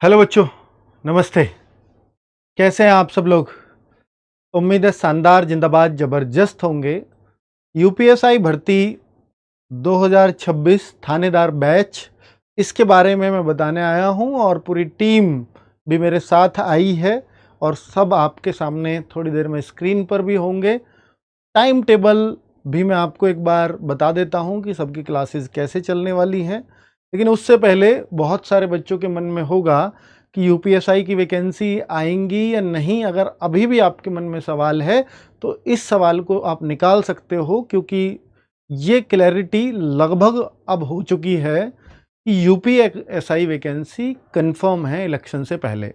Hello बच्चों, नमस्ते। कैसे हैं आप सब लोग? उम्मीद है शानदार, जिंदाबाद, जबरदस्त होंगे। यूपीएसआई भर्ती 2026 थानेदार बैच, इसके बारे में मैं बताने आया हूं और पूरी टीम भी मेरे साथ आई है और सब आपके सामने थोड़ी देर में स्क्रीन पर भी होंगे। टाइम टेबल भी मैं आपको एक बार बता देता हूं कि सबकी क्लासेस कैसे चलने वाली हैं। लेकिन उससे पहले बहुत सारे बच्चों के मन में होगा कि यूपीएसआई की वैकेंसी आएंगी या नहीं। अगर अभी भी आपके मन में सवाल है तो इस सवाल को आप निकाल सकते हो, क्योंकि ये क्लैरिटी लगभग अब हो चुकी है कि यूपीएसआई वैकेंसी कंफर्म है इलेक्शन से पहले।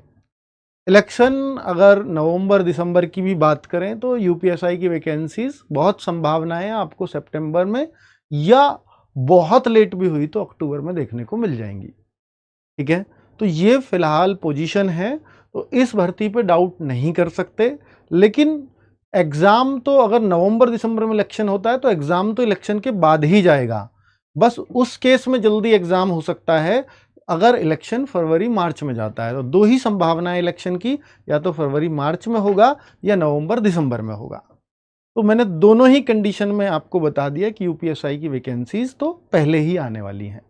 इलेक्शन अगर नवंबर दिसंबर की भी बात करें तो यूपीएसआई की वैकेंसीज बहुत संभावनाएं आपको सितंबर में या बहुत लेट भी हुई तो अक्टूबर में देखने को मिल जाएंगी। ठीक है, तो ये फिलहाल पोजीशन है, तो इस भर्ती पे डाउट नहीं कर सकते। लेकिन एग्ज़ाम तो अगर नवंबर दिसंबर में इलेक्शन होता है तो एग्ज़ाम तो इलेक्शन के बाद ही जाएगा। बस उस केस में जल्दी एग्ज़ाम हो सकता है अगर इलेक्शन फरवरी मार्च में जाता है। तो दो ही संभावनाएं इलेक्शन की, या तो फरवरी मार्च में होगा या नवंबर दिसंबर में होगा। तो मैंने दोनों ही कंडीशन में आपको बता दिया कि यूपीएसआई की वैकेंसीज तो पहले ही आने वाली हैं।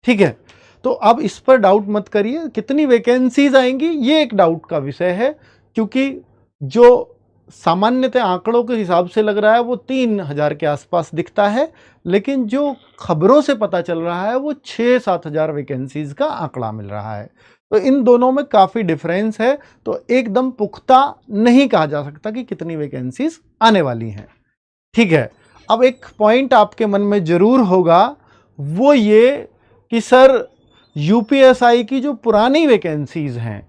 ठीक है, तो अब इस पर डाउट मत करिए। कितनी वैकेंसीज आएंगी ये एक डाउट का विषय है, क्योंकि जो सामान्यतः आंकड़ों के हिसाब से लग रहा है वो 3,000 के आसपास दिखता है, लेकिन जो खबरों से पता चल रहा है वो 6-7 हज़ार वैकेंसीज का आंकड़ा मिल रहा है। तो इन दोनों में काफ़ी डिफरेंस है, तो एकदम पुख्ता नहीं कहा जा सकता कि कितनी वैकेंसीज आने वाली हैं। ठीक है, अब एक पॉइंट आपके मन में जरूर होगा, वो ये कि सर यूपीएसआई की जो पुरानी वैकेंसीज हैं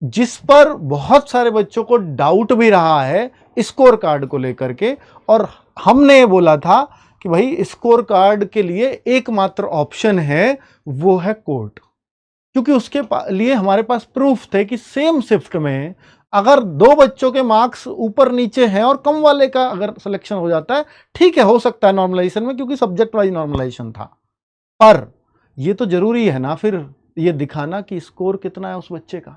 जिस पर बहुत सारे बच्चों को डाउट भी रहा है स्कोर कार्ड को लेकर के, और हमने ये बोला था कि भाई स्कोर कार्ड के लिए एकमात्र ऑप्शन है वो है कोर्ट, क्योंकि उसके लिए हमारे पास प्रूफ थे कि सेम शिफ्ट में अगर दो बच्चों के मार्क्स ऊपर नीचे हैं और कम वाले का अगर सिलेक्शन हो जाता है, ठीक है, हो सकता है नॉर्मलाइजेशन में, क्योंकि सब्जेक्ट वाइज नॉर्मलाइजेशन था। पर ये तो जरूरी है ना फिर ये दिखाना कि स्कोर कितना है उस बच्चे का,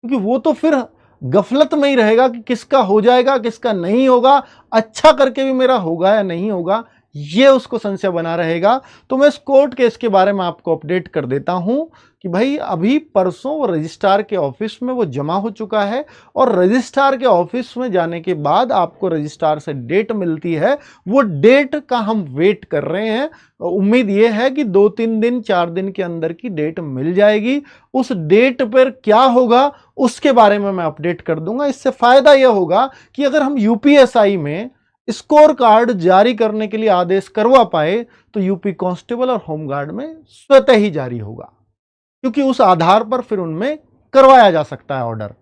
क्योंकि वो तो फिर गफलत में ही रहेगा कि किसका हो जाएगा किसका नहीं होगा, अच्छा करके भी मेरा होगा या नहीं होगा, ये उसको संशय बना रहेगा। तो मैं इस कोर्ट केस के बारे में आपको अपडेट कर देता हूं कि भाई अभी परसों रजिस्ट्रार के ऑफिस में वो जमा हो चुका है, और रजिस्ट्रार के ऑफिस में जाने के बाद आपको रजिस्ट्रार से डेट मिलती है। वो डेट का हम वेट कर रहे हैं। उम्मीद ये है कि 2-3 दिन 4 दिन के अंदर की डेट मिल जाएगी। उस डेट पर क्या होगा उसके बारे में मैं अपडेट कर दूंगा। इससे फायदा यह होगा कि अगर हम यूपीएसआई में स्कोर कार्ड जारी करने के लिए आदेश करवा पाए तो यूपी कांस्टेबल और होमगार्ड में स्वतः ही जारी होगा, क्योंकि उस आधार पर फिर उनमें करवाया जा सकता है ऑर्डर।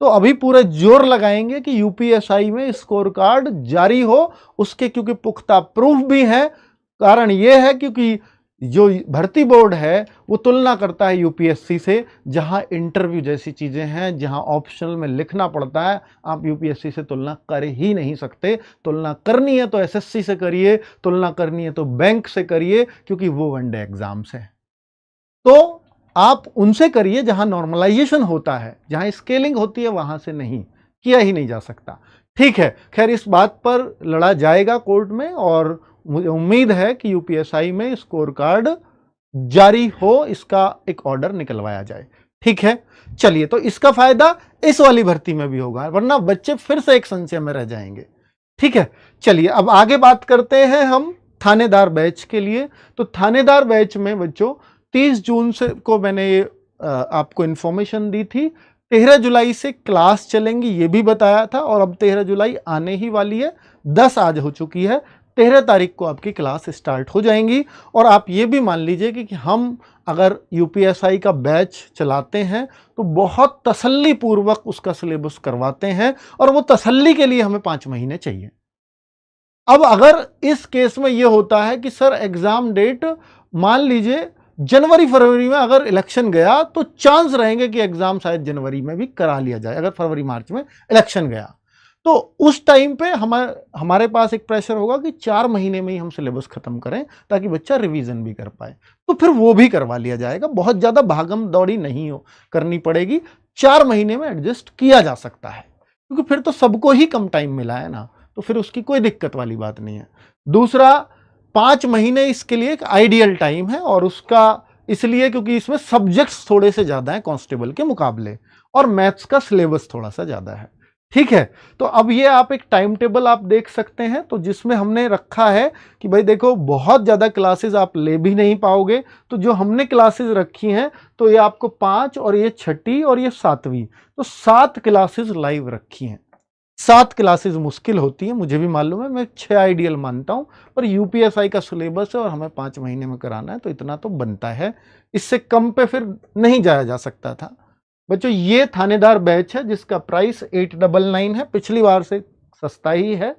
तो अभी पूरे जोर लगाएंगे कि यूपीएसआई में स्कोर कार्ड जारी हो, उसके क्योंकि पुख्ता प्रूफ भी है। कारण यह है क्योंकि जो भर्ती बोर्ड है वो तुलना करता है यूपीएससी से, जहां इंटरव्यू जैसी चीजें हैं, जहां ऑप्शनल में लिखना पड़ता है, आप यूपीएससी से तुलना कर ही नहीं सकते। तुलना करनी है तो एसएससी से करिए, तुलना करनी है तो बैंक से करिए, क्योंकि वो वनडे एग्जाम्स है। तो आप उनसे करिए जहां नॉर्मलाइजेशन होता है, जहां स्केलिंग होती है, वहां से नहीं किया ही नहीं जा सकता। ठीक है, खैर इस बात पर लड़ा जाएगा कोर्ट में, और मुझे उम्मीद है कि यूपीएसआई में स्कोर कार्ड जारी हो, इसका एक ऑर्डर निकलवाया जाए। ठीक है, चलिए, तो इसका फायदा इस वाली भर्ती में भी होगा, वरना बच्चे फिर से एक संशय में रह जाएंगे। ठीक है, चलिए अब आगे बात करते हैं हम थानेदार बैच के लिए। तो थानेदार बैच में बच्चों 30 जून से को मैंने ये आपको इन्फॉर्मेशन दी थी। 13 जुलाई से क्लास चलेंगी ये भी बताया था, और अब 13 जुलाई आने ही वाली है। 10 आज हो चुकी है, 13 तारीख को आपकी क्लास स्टार्ट हो जाएंगी। और आप ये भी मान लीजिए कि हम अगर यूपीएसआई का बैच चलाते हैं तो बहुत तसल्ली पूर्वक उसका सिलेबस करवाते हैं, और वो तसल्ली के लिए हमें 5 महीने चाहिए। अब अगर इस केस में यह होता है कि सर एग्जाम डेट मान लीजिए जनवरी फरवरी में अगर इलेक्शन गया तो चांस रहेंगे कि एग्जाम शायद जनवरी में भी करा लिया जाए, अगर फरवरी मार्च में इलेक्शन गया। तो उस टाइम पे हमारे पास एक प्रेशर होगा कि 4 महीने में ही हम सिलेबस खत्म करें ताकि बच्चा रिवीजन भी कर पाए, तो फिर वो भी करवा लिया जाएगा। बहुत ज़्यादा भागम दौड़ी नहीं करनी पड़ेगी, 4 महीने में एडजस्ट किया जा सकता है, क्योंकि फिर तो सबको ही कम टाइम मिला है ना, तो फिर उसकी कोई दिक्कत वाली बात नहीं है। दूसरा, 5 महीने इसके लिए एक आइडियल टाइम है, और उसका इसलिए क्योंकि इसमें सब्जेक्ट्स थोड़े से ज़्यादा हैं कांस्टेबल के मुकाबले, और मैथ्स का सिलेबस थोड़ा सा ज़्यादा है। ठीक है, तो अब ये आप एक टाइम टेबल आप देख सकते हैं, तो जिसमें हमने रखा है कि भाई देखो बहुत ज़्यादा क्लासेस आप ले भी नहीं पाओगे, तो जो हमने क्लासेस रखी हैं तो ये आपको 5 और ये 6ठी और ये 7वीं, तो 7 क्लासेस लाइव रखी हैं। 7 क्लासेस मुश्किल होती है, मुझे भी मालूम है, मैं 6 आइडियल मानता हूं, पर यूपीएसआई का सिलेबस है और हमें 5 महीने में कराना है, तो इतना तो बनता है, इससे कम पे फिर नहीं जाया जा सकता था। बच्चों ये थानेदार बैच है जिसका प्राइस 899 है, पिछली बार से सस्ता ही है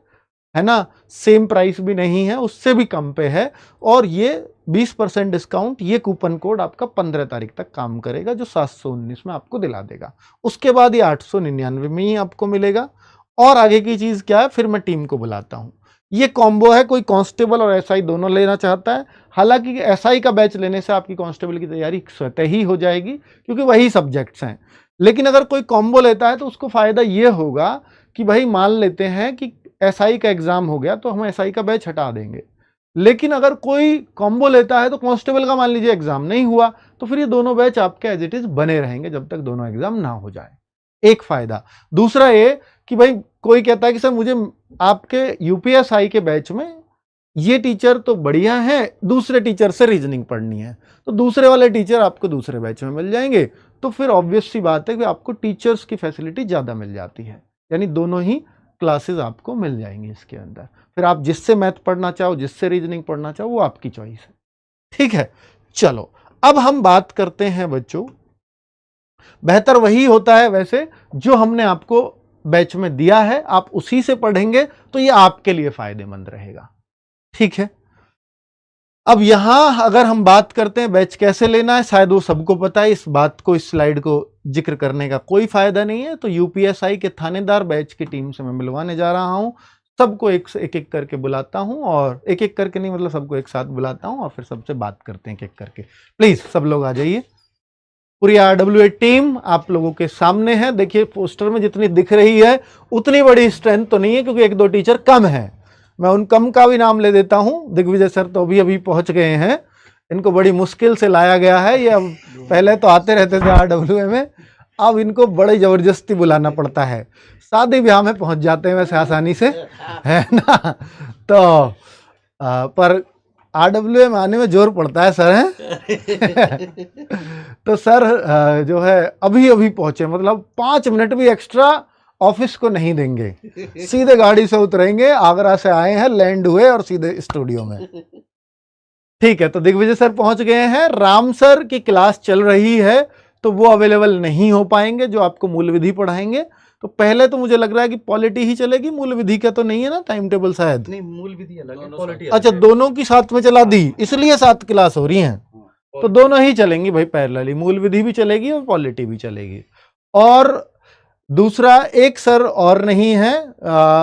ना, सेम प्राइस भी नहीं है, उससे भी कम पे है, और ये 20% डिस्काउंट, ये कूपन कोड आपका 15 तारीख तक काम करेगा, जो 719 में आपको दिला देगा। उसके बाद ये 899 में ही आपको मिलेगा। और आगे की चीज क्या है, फिर मैं टीम को बुलाता हूं। ये कॉम्बो है, कोई कांस्टेबल और एसआई दोनों लेना चाहता है, हालांकि एसआई का बैच लेने से आपकी कांस्टेबल की तैयारी स्वतः ही हो जाएगी, क्योंकि वही सब्जेक्ट्स हैं। लेकिन अगर कोई कॉम्बो लेता है तो उसको फायदा ये होगा कि भाई मान लेते हैं कि एसआई का एग्जाम हो गया तो हम एसआई का बैच हटा देंगे, लेकिन अगर कोई कॉम्बो लेता है तो कांस्टेबल का मान लीजिए एग्जाम नहीं हुआ, तो फिर ये दोनों बैच आपके एज इट इज बने रहेंगे जब तक दोनों एग्जाम ना हो जाए। एक फायदा। दूसरा ये कि भाई कोई कहता है कि सर मुझे आपके यूपीएसआई के बैच में ये टीचर तो बढ़िया है, दूसरे टीचर से रीजनिंग पढ़नी है, तो दूसरे वाले टीचर आपको दूसरे बैच में मिल जाएंगे, तो फिर ऑब्वियस सी बात है कि आपको टीचर्स की फैसिलिटी ज़्यादा मिल जाती है, यानी दोनों ही क्लासेस आपको मिल जाएंगी इसके अंदर। फिर आप जिससे मैथ पढ़ना चाहो, जिससे रीजनिंग पढ़ना चाहो, वो आपकी चॉइस है। ठीक है, चलो अब हम बात करते हैं बच्चों, बेहतर वही होता है वैसे जो हमने आपको बैच में दिया है, आप उसी से पढ़ेंगे तो ये आपके लिए फायदेमंद रहेगा। ठीक है, अब यहां अगर हम बात करते हैं बैच कैसे लेना है, शायद वो सबको पता है, इस बात को, इस स्लाइड को जिक्र करने का कोई फायदा नहीं है। तो यूपीएसआई के थानेदार बैच की टीम से मैं मिलवाने जा रहा हूं, सबको एक एक करके बुलाता हूं, और एक एक करके नहीं, मतलब सबको एक साथ बुलाता हूं और फिर सबसे बात करते हैं एक एक करके। प्लीज सब लोग आ जाइए। पूरी RWA टीम आप लोगों के सामने है। देखिए पोस्टर में जितनी दिख रही है उतनी बड़ी स्ट्रेंथ तो नहीं है, क्योंकि 1-2 टीचर कम है। मैं उन कम का भी नाम ले देता हूं। दिग्विजय सर तो अभी पहुंच गए हैं, इनको बड़ी मुश्किल से लाया गया है। ये अब पहले तो आते रहते थे RWA में, अब इनको बड़ी जबरदस्ती बुलाना पड़ता है। शादी ब्याह में पहुंच जाते हैं वैसे आसानी से, है ना। तो पर RWA में आने में जोर पड़ता है सर, है। तो सर जो है अभी पहुंचे, मतलब 5 मिनट भी एक्स्ट्रा ऑफिस को नहीं देंगे, सीधे गाड़ी से उतरेंगे, आगरा से आए हैं, लैंड हुए और सीधे स्टूडियो में। ठीक है, तो दिग्विजय सर पहुंच गए हैं। राम सर की क्लास चल रही है तो वो अवेलेबल नहीं हो पाएंगे, जो आपको मूल विधि पढ़ाएंगे। तो पहले तो मुझे लग रहा है कि पॉलिटी ही चलेगी, मूल विधि का तो नहीं है ना टाइम टेबल शायद। नहीं, मूल विधि अलग है, पॉलिटी अच्छा, दोनों की साथ में चला दी, इसलिए 7 क्लास हो रही हैं। तो दोनों ही चलेंगी भाई पैरेलली, मूल विधि भी चलेगी और पॉलिटी भी चलेगी। और दूसरा एक सर और नहीं है,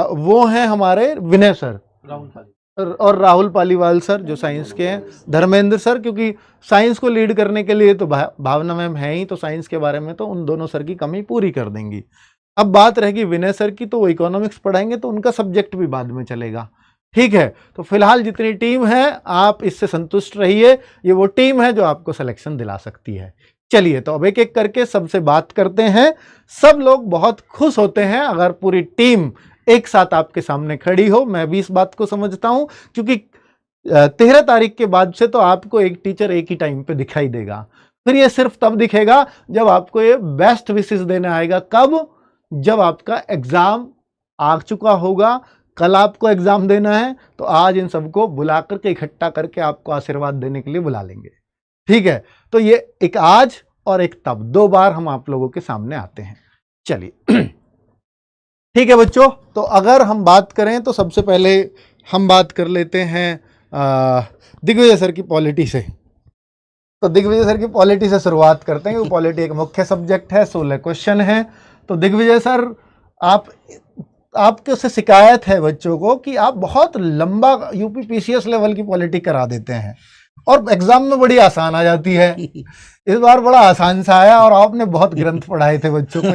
वो हैं हमारे विनय सर और राहुल पालीवाल सर जो साइंस के हैं, धर्मेंद्र सर क्योंकि साइंस को लीड करने के लिए तो भावना मैम है ही, तो साइंस के बारे में तो उन दोनों सर की कमी पूरी कर देंगी। अब बात रहेगी विनय सर की, तो वो इकोनॉमिक्स पढ़ाएंगे, तो उनका सब्जेक्ट भी बाद में चलेगा। ठीक है, तो फिलहाल जितनी टीम है आप इससे संतुष्ट रहिए, ये वो टीम है जो आपको सिलेक्शन दिला सकती है। चलिए, तो अब एक एक करके सबसे बात करते हैं। सब लोग बहुत खुश होते हैं अगर पूरी टीम एक साथ आपके सामने खड़ी हो। मैं भी इस बात को समझता हूं, क्योंकि 13 तारीख के बाद से तो आपको एक टीचर एक ही टाइम पे दिखाई देगा। फिर ये सिर्फ तब दिखेगा जब आपको ये बेस्ट विशेस देने आएगा। कब? जब आपका एग्जाम आ चुका होगा। कल आपको एग्जाम देना है, तो आज इन सबको बुला करके इकट्ठा करके आपको आशीर्वाद देने के लिए बुला लेंगे। ठीक है, तो ये एक आज और एक तब, 2 बार हम आप लोगों के सामने आते हैं। चलिए ठीक है बच्चों, तो अगर हम बात करें तो सबसे पहले हम बात कर लेते हैं दिग्विजय सर की पॉलिटी से। तो दिग्विजय सर की पॉलिटी से शुरुआत करते हैं। वो पॉलिटी एक मुख्य सब्जेक्ट है, 16 क्वेश्चन है। तो दिग्विजय सर आप आपके से शिकायत है बच्चों को कि आप बहुत लंबा यूपी पीसीएस लेवल की पॉलिटिक करा देते हैं और एग्जाम में बड़ी आसान आ जाती है। इस बार बड़ा आसान सा आया और आपने बहुत ग्रंथ पढ़ाए थे बच्चों को,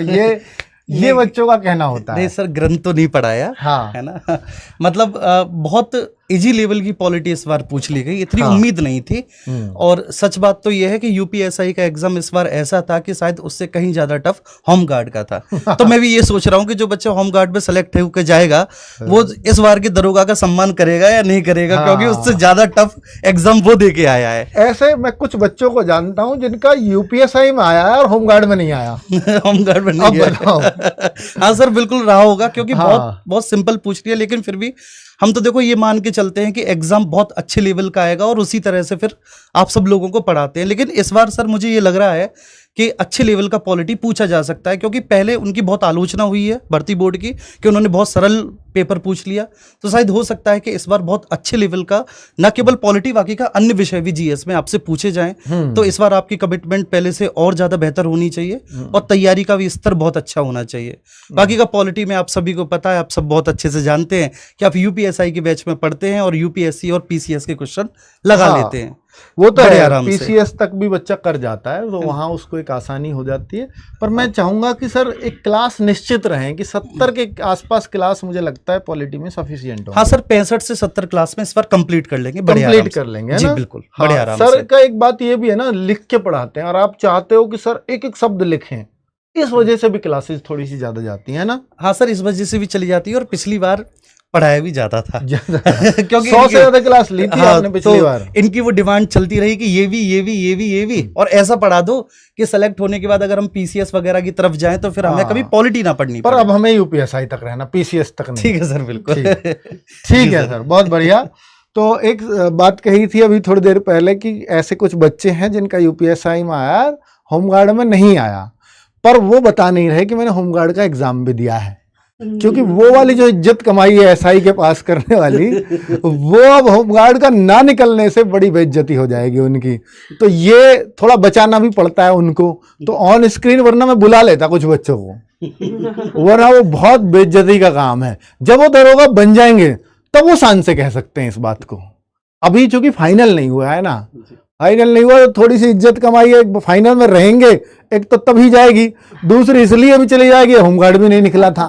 ये बच्चों का कहना होता है। नहीं सर, ग्रंथ तो नहीं पढ़ाया, हाँ है ना। मतलब बहुत इजी लेवल की पॉलिटी इस बार पूछ ली गई, इतनी हाँ। उम्मीद नहीं थी। और सच बात तो यह है कि यूपीएसआई का एग्जाम इस बार ऐसा था कि शायद उससे कहीं ज्यादा टफ होम गार्ड का था। तो मैं भी ये सोच रहा हूँ कि जो बच्चा होम गार्ड में सेलेक्ट होकर जाएगा वो इस बार के दरोगा का सम्मान करेगा या नहीं करेगा, क्योंकि उससे ज्यादा टफ एग्जाम वो दे के आया है। ऐसे मैं कुछ बच्चों को जानता हूँ जिनका यूपीएसआई में आया है और होम गार्ड में नहीं आया। होम गार्ड में नहीं गया। हाँ सर, बिल्कुल रहा होगा, क्योंकि बहुत सिंपल पूछ रही है। लेकिन फिर भी हम तो देखो ये मान के चलते हैं कि एग्जाम बहुत अच्छे लेवल का आएगा और उसी तरह से फिर आप सब लोगों को पढ़ाते हैं। लेकिन इस बार सर मुझे ये लग रहा है कि अच्छे लेवल का पॉलिटी पूछा जा सकता है, क्योंकि पहले उनकी बहुत आलोचना हुई है भर्ती बोर्ड की कि उन्होंने बहुत सरल पेपर पूछ लिया। तो शायद हो सकता है कि इस बार बहुत अच्छे लेवल का न केवल पॉलिटी बाकी का अन्य विषय भी जीएस में आपसे पूछे जाएं। तो इस बार आपकी कमिटमेंट पहले से और ज़्यादा बेहतर होनी चाहिए और तैयारी का भी स्तर बहुत अच्छा होना चाहिए। बाकी का पॉलिटी में आप सभी को पता है, आप सब बहुत अच्छे से जानते हैं कि आप यूपीएसआई के बैच में पढ़ते हैं और यूपीएससी और पीसीएस के क्वेश्चन लगा लेते हैं। वो तो है, पीसीएस तक भी बच्चा कर जाता है तो वहाँ उसको एक आसानी हो जाती है। पर मैं चाहूंगा कि सर एक क्लास निश्चित रहे कि 70 के आसपास क्लास मुझे लगता है पॉलिटी में सफिशिएंट हो। हाँ सर, 65 से 70 क्लास में इस बार कंप्लीट कर लेंगे, कंप्लीट कर लेंगे जी बिल्कुल, हाँ, बड़े आराम सर से। का एक बात ये भी है ना, लिख के पढ़ाते हैं और आप चाहते हो कि सर एक एक शब्द लिखें, इस वजह से भी क्लासेस थोड़ी सी ज्यादा जाती है ना। हाँ सर, इस वजह से भी चली जाती है और पिछली बार पढ़ाया भी जाता था क्योंकि 100 से ज्यादा क्लास ली थी आपने पिछली बार। इनकी वो डिमांड चलती रही कि ये भी और ऐसा पढ़ा दो कि सेलेक्ट होने के बाद अगर हम पीसीएस वगैरह की तरफ जाएं तो फिर हमें कभी पॉलिटी ना पढ़नी पर अब हमें यूपीएसआई तक रहना, पीसीएस तक नहीं। ठीक है सर, बिल्कुल ठीक है सर, बहुत बढ़िया। तो एक बात कही थी अभी थोड़ी देर पहले कि ऐसे कुछ बच्चे हैं जिनका यूपीएसआई में आया, होमगार्ड में नहीं आया, पर वो बता नहीं रहे कि मैंने होमगार्ड का एग्जाम भी दिया है, क्योंकि वो वाली जो इज्जत कमाई है एसआई के पास करने वाली, वो अब होमगार्ड का ना निकलने से बड़ी बेइज्जती हो जाएगी उनकी। तो ये थोड़ा बचाना भी पड़ता है उनको, तो ऑन स्क्रीन वरना मैं बुला लेता कुछ बच्चों को, वरना वो बहुत बेइज्जती का काम है। जब वो दरोगा बन जाएंगे तब वो शान से कह सकते हैं इस बात को। अभी चूंकि फाइनल नहीं हुआ है ना, फाइनल नहीं हुआ तो थोड़ी सी इज्जत कमाई है, फाइनल में रहेंगे, एक तो तभी जाएगी, दूसरी इसलिए भी चली जाएगी होमगार्ड भी नहीं निकला था,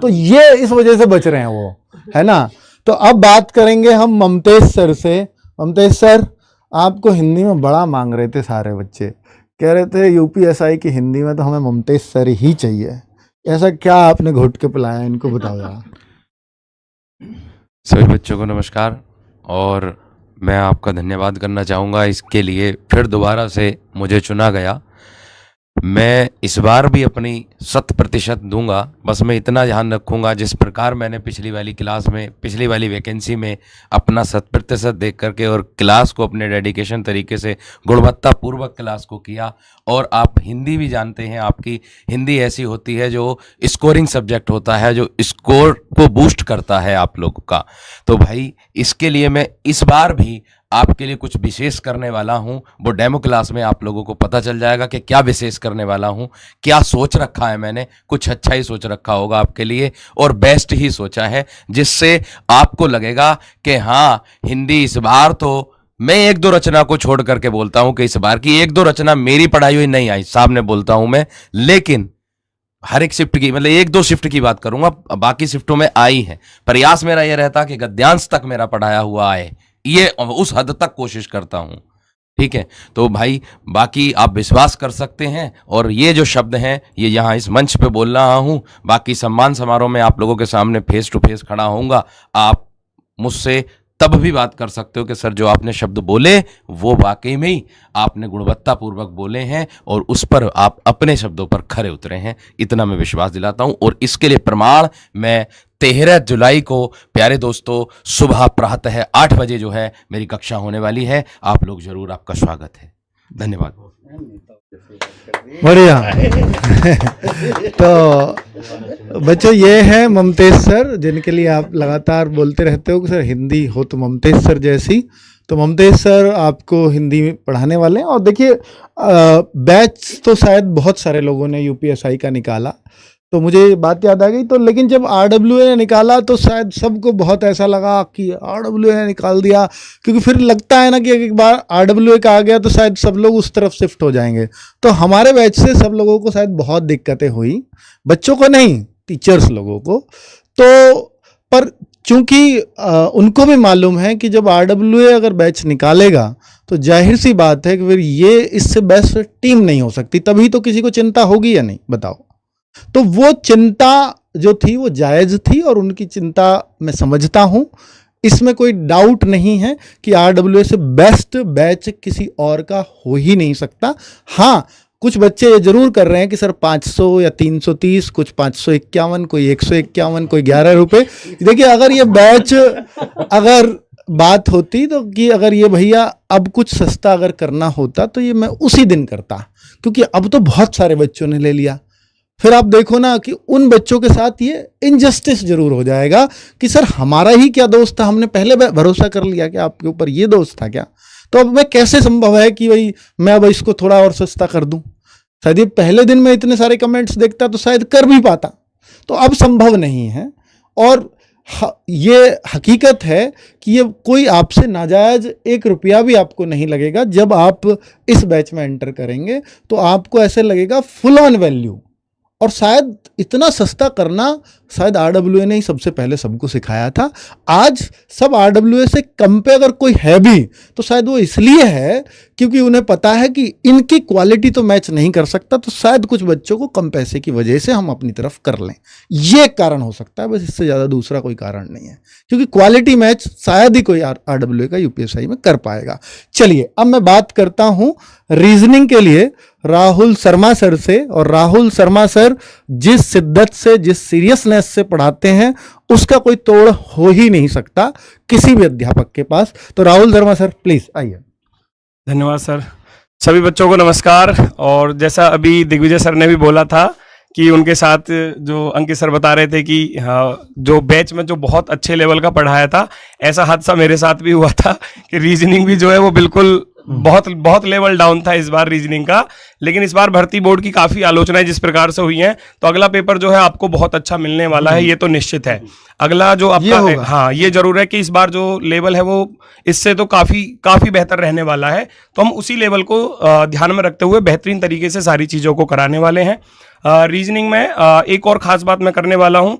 तो ये इस वजह से बच रहे हैं वो, है ना। तो अब बात करेंगे हम ममतेज सर से। ममतेज सर, आपको हिंदी में बड़ा मांग रहे थे सारे बच्चे, कह रहे थे यूपीएसआई की हिंदी में तो हमें ममतेज सर ही चाहिए। ऐसा क्या आपने घोट के पिलाया, इनको बताओ जरा। सभी बच्चों को नमस्कार, और मैं आपका धन्यवाद करना चाहूँगा इसके लिए फिर दोबारा से मुझे चुना गया। मैं इस बार भी अपनी 100% दूंगा, बस मैं इतना ध्यान रखूंगा जिस प्रकार मैंने पिछली वाली क्लास में, पिछली वाली वैकेंसी में अपना 100% देख करके और क्लास को अपने डेडिकेशन तरीके से गुणवत्तापूर्वक क्लास को किया। और आप हिंदी भी जानते हैं, आपकी हिंदी ऐसी होती है जो स्कोरिंग सब्जेक्ट होता है, जो स्कोर को बूस्ट करता है आप लोगों का। तो भाई इसके लिए मैं इस बार भी आपके लिए कुछ विशेष करने वाला हूं, वो डेमो क्लास में आप लोगों को पता चल जाएगा कि क्या विशेष करने वाला हूं, क्या सोच रखा है मैंने। कुछ अच्छा ही सोच रखा होगा आपके लिए और बेस्ट ही सोचा है, जिससे आपको लगेगा कि हाँ हिंदी इस बार तो मैं 1-2 रचना को छोड़ करके बोलता हूं कि इस बार की 1-2 रचना मेरी पढ़ाई हुई नहीं आई, सामने बोलता हूं मैं, लेकिन हर एक शिफ्ट की, मतलब 1-2 शिफ्ट की बात करूंगा, बाकी शिफ्टों में आई है। प्रयास मेरा यह रहता कि गद्यांश तक मेरा पढ़ाया हुआ आए, ये उस हद तक कोशिश करता हूं। ठीक है, तो भाई बाकी आप विश्वास कर सकते हैं। और ये जो शब्द हैं ये यहाँ इस मंच पे बोल रहा हूं, बाकी सम्मान समारोह में आप लोगों के सामने फेस टू फेस खड़ा होऊंगा, आप मुझसे तब भी बात कर सकते हो कि सर जो आपने शब्द बोले वो वाकई में ही आपने गुणवत्तापूर्वक बोले हैं और उस पर आप अपने शब्दों पर खरे उतरे हैं, इतना मैं विश्वास दिलाता हूं। और इसके लिए प्रमाण मैं 13 जुलाई को, प्यारे दोस्तों, सुबह प्रातः 8 बजे जो है मेरी कक्षा होने वाली है, आप लोग जरूर, आपका स्वागत है। धन्यवाद। बढ़िया। तो बच्चों ये है ममतेज सर, जिनके लिए आप लगातार बोलते रहते हो कि सर हिंदी हो तो ममतेज सर जैसी। तो ममतेज सर आपको हिंदी में पढ़ाने वाले हैं। और देखिए बैच तो शायद बहुत सारे लोगों ने यूपीएसआई का निकाला, तो मुझे ये बात याद आ गई। तो लेकिन जब RWA ने निकाला तो शायद सबको बहुत ऐसा लगा कि RWA ने निकाल दिया, क्योंकि फिर लगता है ना कि एक बार RWA का आ गया तो शायद सब लोग उस तरफ शिफ्ट हो जाएंगे। तो हमारे बैच से सब लोगों को शायद बहुत दिक्कतें हुई, बच्चों को नहीं, टीचर्स लोगों को। तो पर चूंकि उनको भी मालूम है कि जब RWA अगर बैच निकालेगा तो जाहिर सी बात है कि फिर ये इससे बेस्ट टीम नहीं हो सकती, तभी तो किसी को चिंता होगी या नहीं, बताओ। तो वो चिंता जो थी वो जायज़ थी और उनकी चिंता मैं समझता हूं, इसमें कोई डाउट नहीं है कि RWA से बेस्ट बैच किसी और का हो ही नहीं सकता। हाँ, कुछ बच्चे ये जरूर कर रहे हैं कि सर 500 या 330, कुछ 551, कोई 151, कोई 11 रुपए। देखिए, अगर ये बैच अगर बात होती तो कि अगर ये भैया अब कुछ सस्ता अगर करना होता तो ये मैं उसी दिन करता, क्योंकि अब तो बहुत सारे बच्चों ने ले लिया। फिर आप देखो ना कि उन बच्चों के साथ ये इनजस्टिस जरूर हो जाएगा कि सर हमारा ही क्या दोस्त था, हमने पहले भरोसा कर लिया कि आपके ऊपर ये दोस्त था क्या, तो अब मैं कैसे संभव है कि भाई मैं अब इसको थोड़ा और सस्ता कर दूं। शायद ये पहले दिन में इतने सारे कमेंट्स देखता तो शायद कर भी पाता, तो अब संभव नहीं है। और ये हकीकत है कि ये कोई आपसे नाजायज 1 रुपया भी आपको नहीं लगेगा। जब आप इस बैच में एंटर करेंगे तो आपको ऐसे लगेगा फुल ऑन वैल्यू। और शायद इतना सस्ता करना शायद RWA ने ही सबसे पहले सबको सिखाया था। आज सब RWA से कम पे अगर कोई है भी तो शायद वो इसलिए है क्योंकि उन्हें पता है कि इनकी क्वालिटी तो मैच नहीं कर सकता, तो शायद कुछ बच्चों को कम पैसे की वजह से हम अपनी तरफ कर लें। ये कारण हो सकता है, बस इससे ज़्यादा दूसरा कोई कारण नहीं है, क्योंकि क्वालिटी मैच शायद ही कोई RWA का UPSI में कर पाएगा। चलिए, अब मैं बात करता हूँ रीजनिंग के लिए राहुल शर्मा सर से। और राहुल शर्मा सर जिस शिद्दत से, जिस सीरियसनेस से पढ़ाते हैं उसका कोई तोड़ हो ही नहीं सकता किसी भी अध्यापक के पास। तो राहुल शर्मा सर प्लीज आइए। धन्यवाद सर। सभी बच्चों को नमस्कार। और जैसा अभी दिग्विजय सर ने भी बोला था कि उनके साथ जो अंकित सर बता रहे थे कि हाँ, जो बैच में जो बहुत अच्छे लेवल का पढ़ाया था, ऐसा हादसा मेरे साथ भी हुआ था कि रीजनिंग भी जो है वो बिल्कुल बहुत लेवल डाउन था इस बार रीजनिंग का। लेकिन इस बार भर्ती बोर्ड की काफ़ी आलोचनाएं जिस प्रकार से हुई हैं, तो अगला पेपर जो है आपको बहुत अच्छा मिलने वाला है, ये तो निश्चित है। अगला जो आपका हाँ, ये जरूर है कि इस बार जो लेवल है वो इससे तो काफ़ी बेहतर रहने वाला है। तो हम उसी लेवल को ध्यान में रखते हुए बेहतरीन तरीके से सारी चीज़ों को कराने वाले हैं। रीजनिंग में एक और ख़ास बात मैं करने वाला हूँ।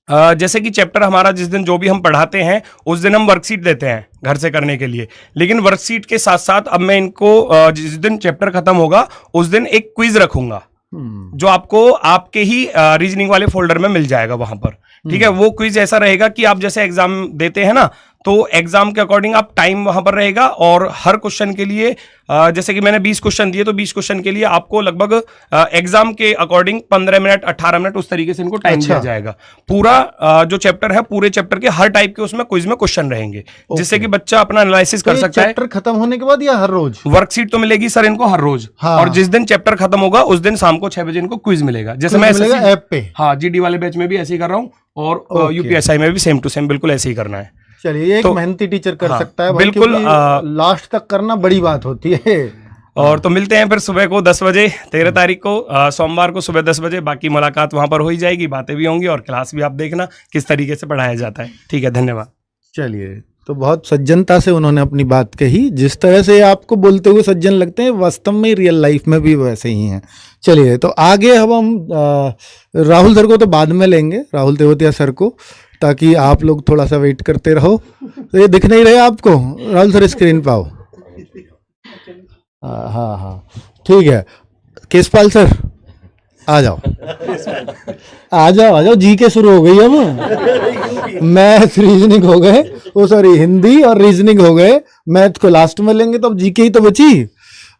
जैसे कि चैप्टर हमारा जिस दिन जो भी हम पढ़ाते हैं उस दिन हम वर्कशीट देते हैं घर से करने के लिए, लेकिन वर्कशीट के साथ साथ अब मैं इनको जिस दिन चैप्टर खत्म होगा उस दिन एक क्विज रखूंगा जो आपको आपके ही रीजनिंग वाले फोल्डर में मिल जाएगा वहां पर। ठीक है, वो क्विज ऐसा रहेगा कि आप जैसे एग्जाम देते हैं ना, तो एग्जाम के अकॉर्डिंग आप टाइम वहां पर रहेगा और हर क्वेश्चन के लिए जैसे कि मैंने 20 क्वेश्चन दिए तो 20 क्वेश्चन के लिए आपको लगभग एग्जाम के अकॉर्डिंग 15 मिनट 18 मिनट उस तरीके से इनको टाइम दिया जाएगा। पूरा जो चैप्टर है, पूरे चैप्टर के हर टाइप के उसमें क्विज में क्वेश्चन रहेंगे, जिससे कि बच्चा अपना एनालिसिस कर सकता है। चैप्टर खत्म होने के बाद या हर रोज वर्कशीट तो मिलेगी सर इनको हर रोज। हाँ। और जिस दिन चैप्टर खत्म होगा उस दिन शाम को 6 बजे इनको क्विज मिलेगा, जैसे मैं ऐप पे। हाँ, GD वाले बैच में भी ऐसे ही कर रहा हूँ और UPSI में भी सेम टू सेम बिल्कुल ऐसे ही करना है। चलिए, एक मेहनती टीचर कर सकता है बिल्कुल, लास्ट तक करना बड़ी बात होती है। और तो मिलते हैं फिर सुबह को 10 बजे 13 तारीख को सोमवार को सुबह 10 बजे। बाकी मुलाकात वहां पर हो ही जाएगी, बातें भी होंगी और क्लास भी आप देखना किस तरीके से पढ़ाया जाता है। ठीक है, धन्यवाद। चलिए, तो बहुत सज्जनता से उन्होंने अपनी बात कही। जिस तरह से आपको बोलते हुए सज्जन लगते हैं, वास्तव में रियल लाइफ में भी वैसे ही हैं। चलिए, तो आगे अब हम राहुल सर को तो बाद में लेंगे, राहुल तेवतिया सर को, ताकि आप लोग थोड़ा सा वेट करते रहो। तो ये दिख नहीं रहे आपको? राहुल सर स्क्रीन पे आओ। हाँ, ठीक है। केशपाल सर आ जाओ, आ जाओ। GK शुरू हो गई अब। मैथ रीजनिंग हो गए, वो सॉरी हिंदी और रीजनिंग हो गए, मैथ को लास्ट में लेंगे, तो अब GK ही तो बची।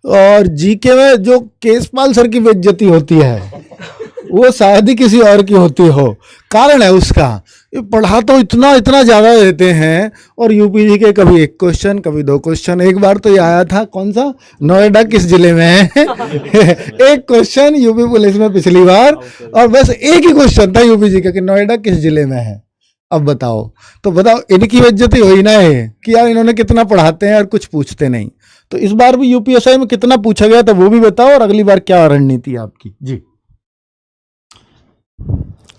और GK में जो केशपाल सर की बेइज्जती होती है वो शायद ही किसी और की होती हो। कारण है उसका, पढ़ा तो इतना ज्यादा देते हैं और UPG के कभी 1 क्वेश्चन, कभी 2 क्वेश्चन। एक बार तो ये आया था, कौन सा, नोएडा किस जिले में है 1 क्वेश्चन यूपी पुलिस में पिछली बार, और बस एक ही क्वेश्चन था UPG का कि नोएडा किस जिले में है। अब बताओ, तो बताओ, इनकी बेइज्जती हुई ना है कि यार इन्होंने कितना पढ़ाते हैं और कुछ पूछते नहीं। तो इस बार भी UPSI में कितना पूछा गया था वो भी बताओ, और अगली बार क्या रणनीति है आपकी। जी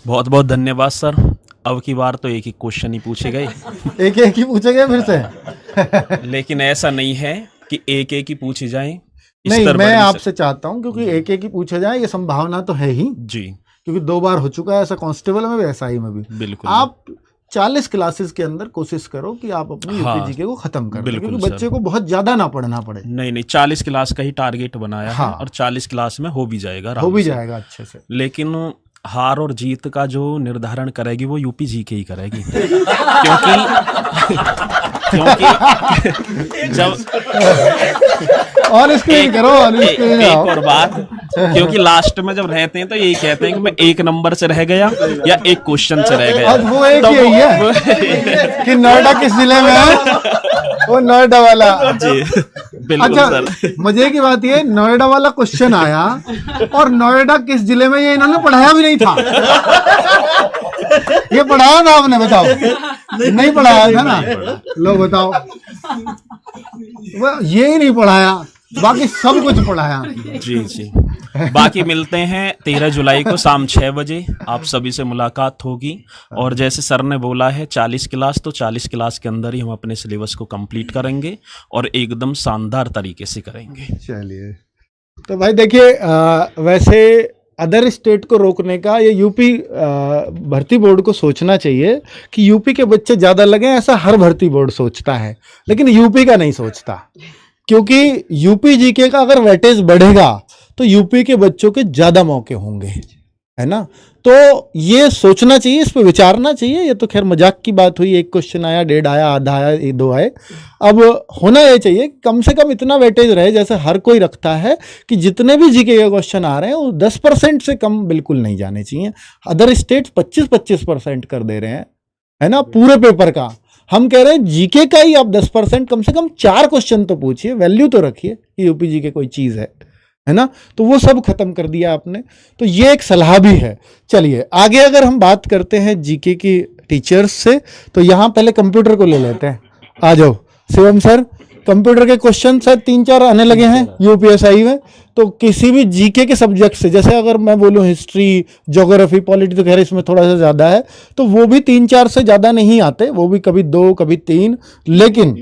बहुत बहुत धन्यवाद सर। अब की बार तो एक ही क्वेश्चन ही पूछे गए। एक एक ही पूछे गए फिर से? लेकिन ऐसा नहीं है कि एक एक ही पूछे जाए। नहीं, मैं आपसे चाहता हूं क्योंकि एक एक ही पूछा जाए ये संभावना तो है ही जी, क्योंकि 2 बार हो चुका है ऐसा, कांस्टेबल में भी SI में भी। बिल्कुल। आप 40 क्लासेस के अंदर कोशिश करो कि आप अपनी यूपीजीके को खत्म कर दो, क्योंकि बच्चे को बहुत ज्यादा ना पढ़ना पड़े। नहीं 40 क्लास का ही टारगेट बनाया है और 40 क्लास में हो भी जाएगा, हो भी जाएगा अच्छे से। लेकिन हार और जीत का जो निर्धारण करेगी वो यूपीजीके ही करेगी। क्योंकि जब ऑन स्क्रीन करो, ऑन स्क्रीन। एक और बात, क्योंकि लास्ट में जब रहते हैं तो यही कहते हैं कि मैं 1 नंबर से रह गया या 1 क्वेश्चन से रह गया। अब वो एक ही है कि नोएडा किस जिले में है, वो नोएडा वाला। जी बिल्कुल। अच्छा सर मजे की बात ये, नोएडा वाला क्वेश्चन आया और नोएडा किस जिले में, ये इन्होंने पढ़ाया भी नहीं था। ये पढ़ाया था आपने, बताओ? नहीं पढ़ाया था ना? लो बताओ, ये ही नहीं पढ़ाया, बाकी सब कुछ पढ़ाया। जी जी। बाकी मिलते हैं 13 जुलाई को शाम 6 बजे, आप सभी से मुलाकात होगी। और जैसे सर ने बोला है 40 क्लास, तो 40 क्लास के अंदर ही हम अपने सिलेबस को कंप्लीट करेंगे और एकदम शानदार तरीके से करेंगे। चलिए, तो भाई देखिए, वैसे अदर स्टेट को रोकने का ये यूपी भर्ती बोर्ड को सोचना चाहिए कि यूपी के बच्चे ज़्यादा लगें, ऐसा हर भर्ती बोर्ड सोचता है, लेकिन यूपी का नहीं सोचता। क्योंकि यूपी जीके का अगर वेटेज बढ़ेगा तो यूपी के बच्चों के ज़्यादा मौके होंगे, है ना? तो ये सोचना चाहिए, इस पे विचारना चाहिए। ये तो खैर मजाक की बात हुई, 1 क्वेश्चन आया, 1.5 आया, आधा आया, 2 आए। अब होना ये चाहिए कम से कम इतना वेटेज रहे, जैसे हर कोई रखता है कि जितने भी जीके के क्वेश्चन आ रहे हैं वो 10% से कम बिल्कुल नहीं जाने चाहिए। अदर स्टेट 25% कर दे रहे हैं, है ना, पूरे पेपर का। हम कह रहे हैं जीके का ही आप 10%, कम से कम 4 क्वेश्चन तो पूछिए, वैल्यू तो रखिए कि यूपी जीके कोई चीज़ है ना? तो वो सब खत्म कर दिया आपने, तो ये एक सलाह भी है। चलिए आगे अगर हम बात करते हैं जीके की टीचर्स से, तो यहाँ पहले कंप्यूटर को ले लेते हैं। आ जाओ शिवम सर, कंप्यूटर के क्वेश्चन सर 3-4 आने लगे हैं यूपीएसआई में। तो किसी भी जीके के सब्जेक्ट से, जैसे अगर मैं बोलूँ हिस्ट्री, ज्योग्राफी, पॉलिटी, तो खैर इसमें थोड़ा सा ज़्यादा है, तो वो भी 3-4 से ज़्यादा नहीं आते, वो भी कभी 2 कभी 3, लेकिन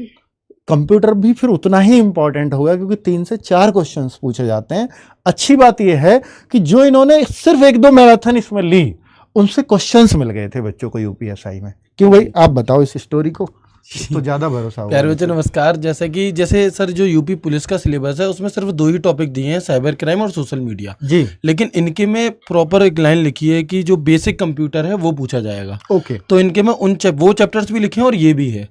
कंप्यूटर भी फिर उतना ही इंपॉर्टेंट होगा क्योंकि 3 से 4 क्वेश्चंस पूछे जाते हैं। अच्छी बात यह है कि जो इन्होंने सिर्फ 1-2 मैराथन इसमें ली, उनसे क्वेश्चंस मिल गए थे बच्चों को यूपीएसआई में। क्यों भाई, आप बताओ इस स्टोरी को, तो ज्यादा भरोसा होगा। प्यारे बच्चों नमस्कार। जैसे सर जो यूपी पुलिस का सिलेबस है उसमें सिर्फ 2 ही टॉपिक दिए हैं, साइबर क्राइम और सोशल मीडिया जी। लेकिन इनके में प्रॉपर एक लाइन लिखी है कि जो बेसिक कंप्यूटर है वो पूछा जाएगा। ओके। तो इनके में वो चैप्टर्स भी लिखे हैं और ये भी है।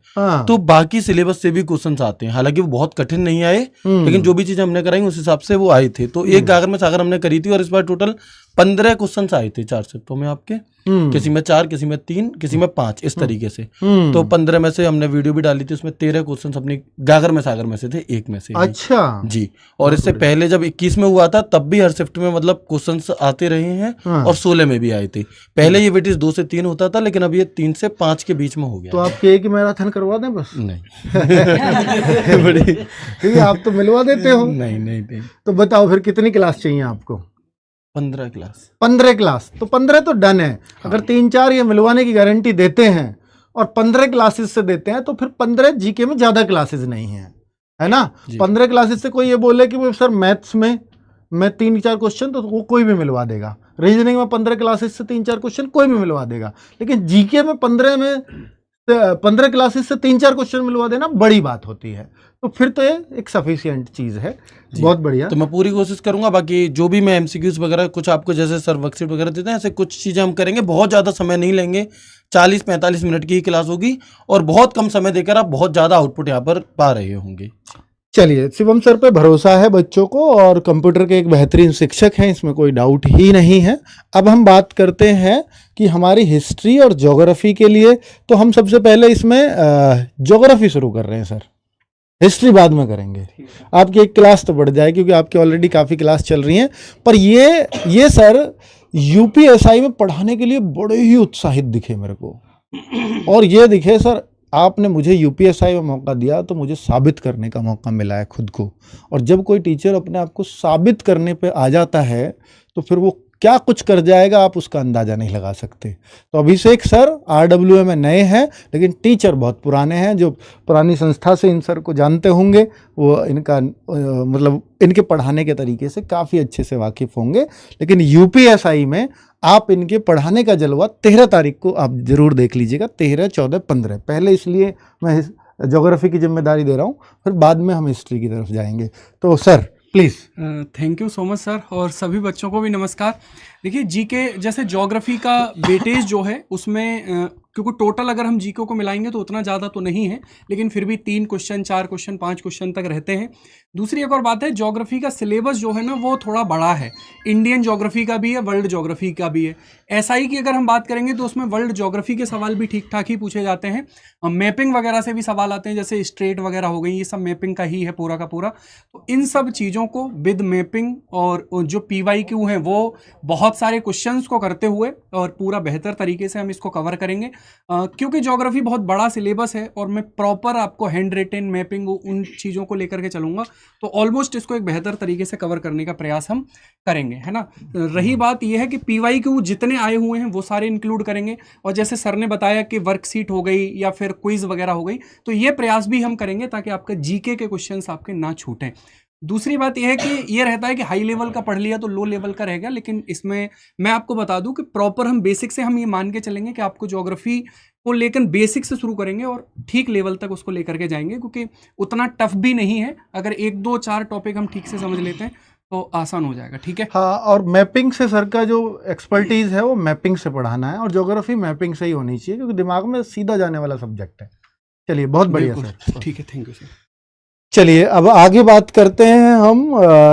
तो बाकी सिलेबस से भी क्वेश्चन आते हैं, हालांकि वो बहुत कठिन नहीं आए, लेकिन जो भी चीजें हमने कराई उस हिसाब से वो आए थे। तो एक गागर में सागर हमने करी थी और इस बार टोटल 15 क्वेश्चन आए थे 4 शिफ्टों में आपके, किसी में 4, किसी में 3, किसी में 5, इस तरीके से। तो 15 में से हमने वीडियो भी डाली थी, उसमें 13 क्वेश्चन अपनी गागर में सागर में से थे, 1 में से। अच्छा जी। और इससे पहले जब 21 में हुआ था तब भी हर शिफ्ट में मतलब क्वेश्चंस आते रहे हैं और 16 में भी आए थे। पहले ये वेटेज 2 से 3 होता था, लेकिन अब ये 3 से 5 के बीच में हो गया। तो आपके एक ही मैराथन करवा दें बस? नहीं बड़ी आप तो मिलवा देते हो। नहीं। तो बताओ फिर कितनी क्लास चाहिए आपको? 15 क्लास। 15 क्लास, तो 15 तो डन है। अगर 3-4 ये मिलवाने की गारंटी देते हैं और 15 क्लासेस से देते हैं, तो फिर 15 जीके में ज्यादा क्लासेस नहीं है, है ना? 15 क्लासेस से कोई ये बोले कि वो सर मैथ्स में मैं 3-4 क्वेश्चन, तो वो कोई भी मिलवा देगा। रीजनिंग में 15 क्लासेस से 3-4 क्वेश्चन कोई भी मिलवा देगा, लेकिन जीके में 15 क्लासेस से 3-4 क्वेश्चन मिलवा देना बड़ी बात होती है। तो फिर तो ये एक सफिशिएंट चीज़ है। बहुत बढ़िया। तो मैं पूरी कोशिश करूंगा। बाकी जो भी मैं एमसीक्यूज वगैरह कुछ आपको जैसे सर वर्कशीट वगैरह देते हैं, ऐसे कुछ चीज़ें हम करेंगे। बहुत ज़्यादा समय नहीं लेंगे, 40-45 मिनट की ही क्लास होगी और बहुत कम समय देकर आप बहुत ज़्यादा आउटपुट यहाँ पर पा रहे होंगे। चलिए, शिवम सर पे भरोसा है बच्चों को और कंप्यूटर के एक बेहतरीन शिक्षक हैं, इसमें कोई डाउट ही नहीं है। अब हम बात करते हैं कि हमारी हिस्ट्री और ज्योग्राफी के लिए, तो हम सबसे पहले इसमें ज्योग्राफी शुरू कर रहे हैं सर, हिस्ट्री बाद में करेंगे। आपकी एक क्लास तो बढ़ जाए क्योंकि आपकी ऑलरेडी काफ़ी क्लास चल रही हैं, पर ये सर यूपीएसआई में पढ़ाने के लिए बड़े ही उत्साहित दिखे मेरे को। और ये दिखे सर, आपने मुझे यूपीएसआई में मौका दिया तो मुझे साबित करने का मौका मिला है खुद को। और जब कोई टीचर अपने आप को साबित करने पे आ जाता है तो फिर वो क्या कुछ कर जाएगा आप उसका अंदाज़ा नहीं लगा सकते। तो अभिषेक सर RWA में नए हैं, लेकिन टीचर बहुत पुराने हैं। जो पुरानी संस्था से इन सर को जानते होंगे वो इनका मतलब इनके पढ़ाने के तरीके से काफ़ी अच्छे से वाकिफ़ होंगे। लेकिन UPSI में आप इनके पढ़ाने का जलवा 13 तारीख को आप ज़रूर देख लीजिएगा, 13, 14, 15। पहले इसलिए मैं ज्योग्राफी की जिम्मेदारी दे रहा हूँ, फिर बाद में हम हिस्ट्री की तरफ जाएंगे। तो sir please. Thank you so much sir, और सभी बच्चों को भी नमस्कार। देखिए जीके जैसे ज्योग्राफी का वेटेज जो है उसमें क्योंकि टोटल अगर हम जीके को मिलाएंगे तो उतना ज़्यादा तो नहीं है, लेकिन फिर भी 3 क्वेश्चन, 4 क्वेश्चन, 5 क्वेश्चन तक रहते हैं। दूसरी एक और बात है, ज्योग्राफी का सिलेबस जो है ना वो थोड़ा बड़ा है। इंडियन ज्योग्राफी का भी है, वर्ल्ड ज्योग्राफी का भी है। SI की अगर हम बात करेंगे तो उसमें वर्ल्ड ज्योग्राफी के सवाल भी ठीक ठाक ही पूछे जाते हैं। मैपिंग वगैरह से भी सवाल आते हैं, जैसे स्ट्रेट वगैरह हो गई, ये सब मैपिंग का ही है पूरा का पूरा। तो इन सब चीज़ों को विद मैपिंग और जो PYQ हैं वो बहुत सारे क्वेश्चंस को करते हुए और पूरा बेहतर तरीके से हम इसको कवर करेंगे, क्योंकि ज्योग्राफी बहुत बड़ा सिलेबस है और मैं प्रॉपर आपको हैंड रिटन मैपिंग उन चीज़ों को लेकर के चलूँगा। तो ऑलमोस्ट इसको एक बेहतर तरीके से कवर करने का प्रयास हम करेंगे, है ना। रही बात यह है कि PYQ जितने आए हुए हैं वो सारे इंक्लूड करेंगे, और जैसे सर ने बताया कि वर्कशीट हो गई या फिर क्विज वगैरह हो गई, तो ये प्रयास भी हम करेंगे ताकि आपका GK के क्वेश्चंस आपके ना छूटें। दूसरी बात यह है कि ये रहता है कि हाई लेवल का पढ़ लिया तो लो लेवल का रहेगा, लेकिन इसमें मैं आपको बता दूं कि प्रॉपर हम बेसिक से हम ये मान के चलेंगे कि आपको ज्योग्राफी को लेकर बेसिक से शुरू करेंगे और ठीक लेवल तक उसको लेकर के जाएंगे, क्योंकि उतना टफ भी नहीं है। अगर 1, 2, 4 टॉपिक हम ठीक से समझ लेते हैं तो आसान हो जाएगा, ठीक है। हाँ, और मैपिंग से सर का जो एक्सपर्टीज़ है वो मैपिंग से पढ़ाना है, और ज्योग्राफी मैपिंग से ही होनी चाहिए क्योंकि दिमाग में सीधा जाने वाला सब्जेक्ट है। चलिए, बहुत बढ़िया सर, ठीक है, थैंक यू सर। चलिए अब आगे बात करते हैं हम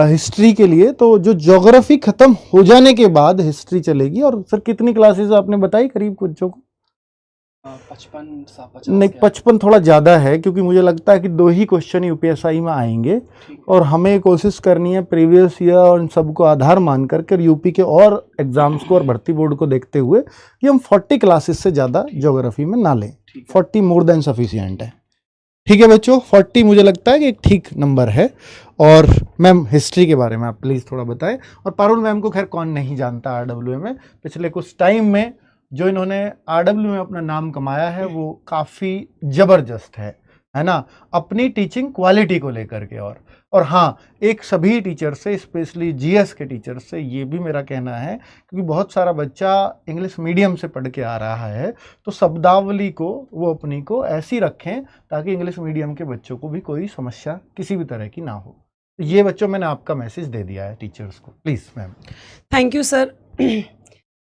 हिस्ट्री के लिए। तो जो ज्योग्राफी खत्म हो जाने के बाद हिस्ट्री चलेगी। और सर कितनी क्लासेस आपने बताई करीब बच्चों को? 55 नहीं, 55 थोड़ा ज़्यादा है, क्योंकि मुझे लगता है कि 2 ही क्वेश्चन UPSI में आएंगे, और हमें कोशिश करनी है प्रीवियस ईयर और इन सबको आधार मान करके यूपी के और एग्जाम्स को और भर्ती बोर्ड को देखते हुए कि हम 40 क्लासेस से ज़्यादा ज्योग्राफी में ना लें। 40 मोर देन सफिशिएंट है। ठीक है बच्चों, 40 मुझे लगता है कि एक ठीक नंबर है। और मैम हिस्ट्री के बारे में आप प्लीज़ थोड़ा बताएं। और पारुल मैम को खैर कौन नहीं जानता RWA में, पिछले कुछ टाइम में जो इन्होंने RWA में अपना नाम कमाया है वो काफ़ी ज़बरदस्त है ना, अपनी टीचिंग क्वालिटी को लेकर के। और हाँ, एक सभी टीचर से, स्पेशली GS के टीचर से ये भी मेरा कहना है, क्योंकि बहुत सारा बच्चा इंग्लिश मीडियम से पढ़ के आ रहा है, तो शब्दावली को वो अपनी को ऐसी रखें ताकि इंग्लिश मीडियम के बच्चों को भी कोई समस्या किसी भी तरह की ना हो। ये बच्चों मैंने आपका मैसेज दे दिया है टीचर्स को, please ma'am. Thank you sir.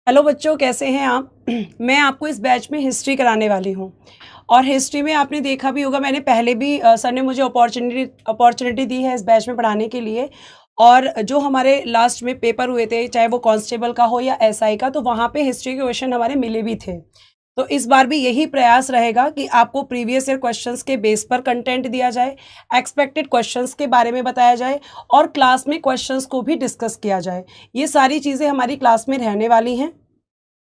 Hello बच्चों, कैसे हैं आप? मैं आपको इस बैच में हिस्ट्री कराने वाली हूँ, और हिस्ट्री में आपने देखा भी होगा, मैंने पहले भी सर ने मुझे अपॉर्चुनिटी दी है इस बैच में पढ़ाने के लिए। और जो हमारे लास्ट में पेपर हुए थे, चाहे वो कांस्टेबल का हो या SI का, तो वहाँ पे हिस्ट्री के क्वेश्चन हमारे मिले भी थे। तो इस बार भी यही प्रयास रहेगा कि आपको प्रीवियस ईयर क्वेश्चंस के बेस पर कंटेंट दिया जाए, एक्सपेक्टेड क्वेश्चंस के बारे में बताया जाए, और क्लास में क्वेश्चंस को भी डिस्कस किया जाए। ये सारी चीज़ें हमारी क्लास में रहने वाली हैं,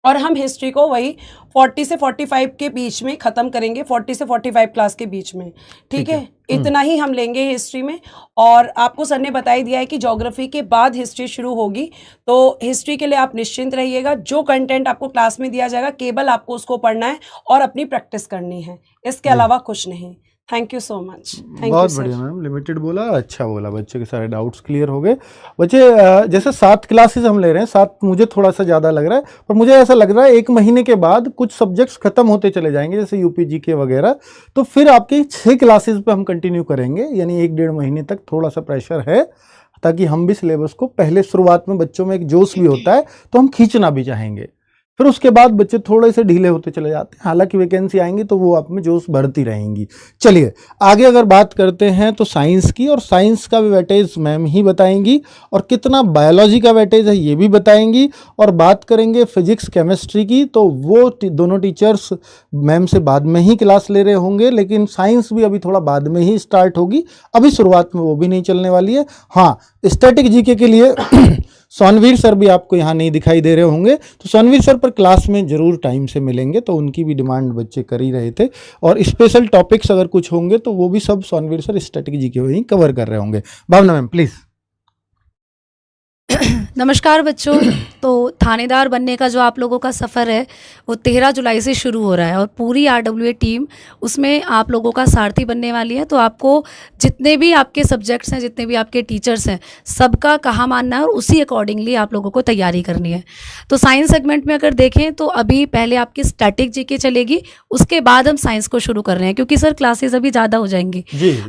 और हम हिस्ट्री को वही 40 से 45 के बीच में ख़त्म करेंगे, 40 से 45 क्लास के बीच में, ठीक है। इतना ही हम लेंगे हिस्ट्री में। और आपको सर ने बता ही दिया है कि ज्योग्राफी के बाद हिस्ट्री शुरू होगी, तो हिस्ट्री के लिए आप निश्चिंत रहिएगा। जो कंटेंट आपको क्लास में दिया जाएगा केवल आपको उसको पढ़ना है और अपनी प्रैक्टिस करनी है, इसके अलावा कुछ नहीं। Thank you so much. बहुत बढ़िया मैम, लिमिटेड बोला, अच्छा बोला, बच्चे के सारे डाउट्स क्लियर हो गए। बच्चे जैसे 7 क्लासेस हम ले रहे हैं, 7 मुझे थोड़ा सा ज़्यादा लग रहा है, पर मुझे ऐसा लग रहा है 1 महीने के बाद कुछ सब्जेक्ट्स खत्म होते चले जाएंगे, जैसे UPGK वगैरह, तो फिर आपकी 6 क्लासेस पे हम कंटिन्यू करेंगे, यानी 1-1.5 महीने तक थोड़ा सा प्रेशर है, ताकि हम भी सिलेबस को, पहले शुरुआत में बच्चों में एक जोश भी होता है तो हम खींचना भी चाहेंगे, फिर उसके बाद बच्चे थोड़े से ढीले होते चले जाते हैं। हालांकि वैकेंसी आएंगी तो वो आप में जोश बढ़ती रहेंगी। चलिए आगे अगर बात करते हैं तो साइंस की, और साइंस का भी वेटेज मैम ही बताएंगी, और कितना बायोलॉजी का वेटेज है ये भी बताएंगी। और बात करेंगे फिजिक्स केमिस्ट्री की, तो वो दोनों टीचर्स मैम से बाद में ही क्लास ले रहे होंगे, लेकिन साइंस भी अभी थोड़ा बाद में ही स्टार्ट होगी, अभी शुरुआत में वो भी नहीं चलने वाली है। हाँ, स्टैटिक जीके के लिए सोनवीर सर भी आपको यहाँ नहीं दिखाई दे रहे होंगे, तो सोनवीर सर पर क्लास में ज़रूर टाइम से मिलेंगे, तो उनकी भी डिमांड बच्चे कर ही रहे थे। और स्पेशल टॉपिक्स अगर कुछ होंगे तो वो भी सब सोनवीर सर स्टैटिक जीके वहीं कवर कर रहे होंगे। भावना मैम प्लीज़। नमस्कार बच्चों। तो थानेदार बनने का जो आप लोगों का सफ़र है वो 13 जुलाई से शुरू हो रहा है और पूरी RWA टीम उसमें आप लोगों का सारथी बनने वाली है। तो आपको जितने भी आपके सब्जेक्ट्स हैं, जितने भी आपके टीचर्स हैं, सबका कहा मानना है और उसी अकॉर्डिंगली आप लोगों को तैयारी करनी है। तो साइंस सेगमेंट में अगर देखें तो अभी पहले आपकी स्टैटिक जीके चलेगी, उसके बाद हम साइंस को शुरू कर रहे हैं क्योंकि सर क्लासेस अभी ज़्यादा हो जाएंगी।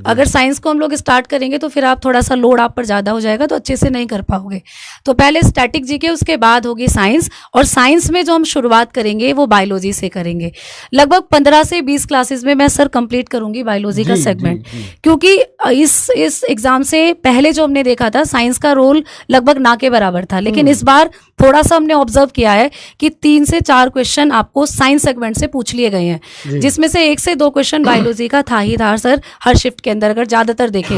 अगर साइंस को हम लोग स्टार्ट करेंगे तो फिर आप थोड़ा सा लोड आप पर ज़्यादा हो जाएगा, तो अच्छे से नहीं कर पाओगे। तो पहले स्टैटिक जीके, उसके बाद होगी साइंस, और साइंस में जो हम शुरुआत करेंगे वो बायोलॉजी से करेंगे। लगभग 15 से 20 क्लासेस में मैं सर कंप्लीट करूंगी बायोलॉजी का सेगमेंट, क्योंकि इस एग्जाम से पहले जो हमने देखा था साइंस का रोल लगभग ना के बराबर था, लेकिन इस बार थोड़ा सा हमने ऑब्जर्व किया है कि 3 से 4 क्वेश्चन आपको साइंस सेगमेंट से पूछ लिए गए हैं, जिसमें से 1 से 2 क्वेश्चन बायोलॉजी का था ही था सर हर शिफ्ट के अंदर, अगर ज्यादातर देखें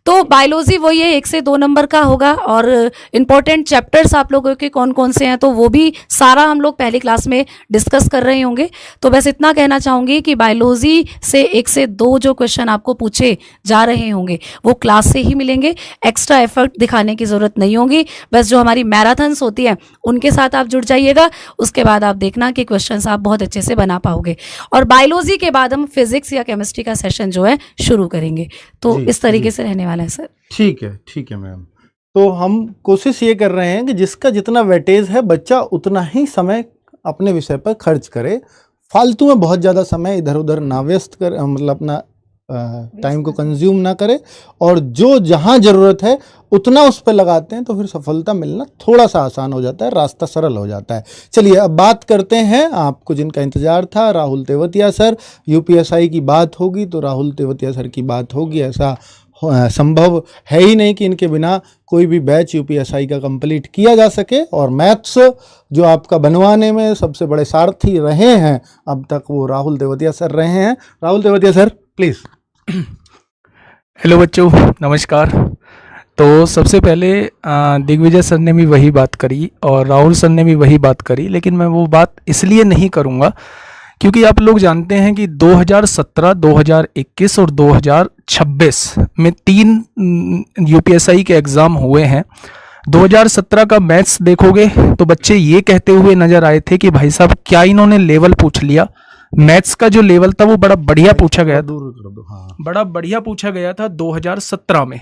तो बायोलॉजी वही है 1 से 2 नंबर का होगा। और इम्पोर्टेंट चैप्टर्स आप लोगों के कौन कौन से हैं तो वो भी सारा हम लोग पहली क्लास में डिस्कस कर रहे होंगे। तो बस इतना कहना चाहूँगी कि बायोलॉजी से 1 से 2 जो क्वेश्चन आपको पूछे जा रहे होंगे वो क्लास से ही मिलेंगे, एक्स्ट्रा एफर्ट दिखाने की ज़रूरत नहीं होगी। बस जो हमारी मैराथन्स होती है उनके साथ आप जुड़ जाइएगा, उसके बाद आप देखना कि क्वेश्चन आप बहुत अच्छे से बना पाओगे। और बायोलॉजी के बाद हम फिजिक्स या केमिस्ट्री का सेशन जो है शुरू करेंगे। तो इस तरीके से रहने वाला है सर। ठीक है मैम। तो हम कोशिश ये कर रहे हैं कि जिसका जितना वेटेज है बच्चा उतना ही समय अपने विषय पर खर्च करे, फालतू में बहुत ज़्यादा समय इधर उधर ना वेस्ट कर, मतलब अपना टाइम को कंज्यूम ना करे, और जो जहाँ ज़रूरत है उतना उस पर लगाते हैं तो फिर सफलता मिलना थोड़ा सा आसान हो जाता है, रास्ता सरल हो जाता है। चलिए अब बात करते हैं आपको जिनका इंतज़ार था, राहुल तेवतिया सर। UPSI की बात होगी तो राहुल तेवतिया सर की बात होगी, ऐसा संभव है ही नहीं कि इनके बिना कोई भी बैच UPSI का कंप्लीट किया जा सके। और मैथ्स जो आपका बनवाने में सबसे बड़े सारथी रहे हैं अब तक वो राहुल तेवतिया सर रहे हैं। Rahul Tewatia sir please. Hello बच्चों, नमस्कार। तो सबसे पहले दिग्विजय सर ने भी वही बात करी और राहुल सर ने भी वही बात करी, लेकिन मैं वो बात इसलिए नहीं करूँगा क्योंकि आप लोग जानते हैं कि 2017, 2021 और 2026 में 3 UPSI के एग्ज़ाम हुए हैं। 2017 का मैथ्स देखोगे तो बच्चे ये कहते हुए नज़र आए थे कि भाई साहब क्या इन्होंने लेवल पूछ लिया। मैथ्स का जो लेवल था वो बड़ा बढ़िया पूछा गया था, बड़ा बढ़िया पूछा गया था 2017 में।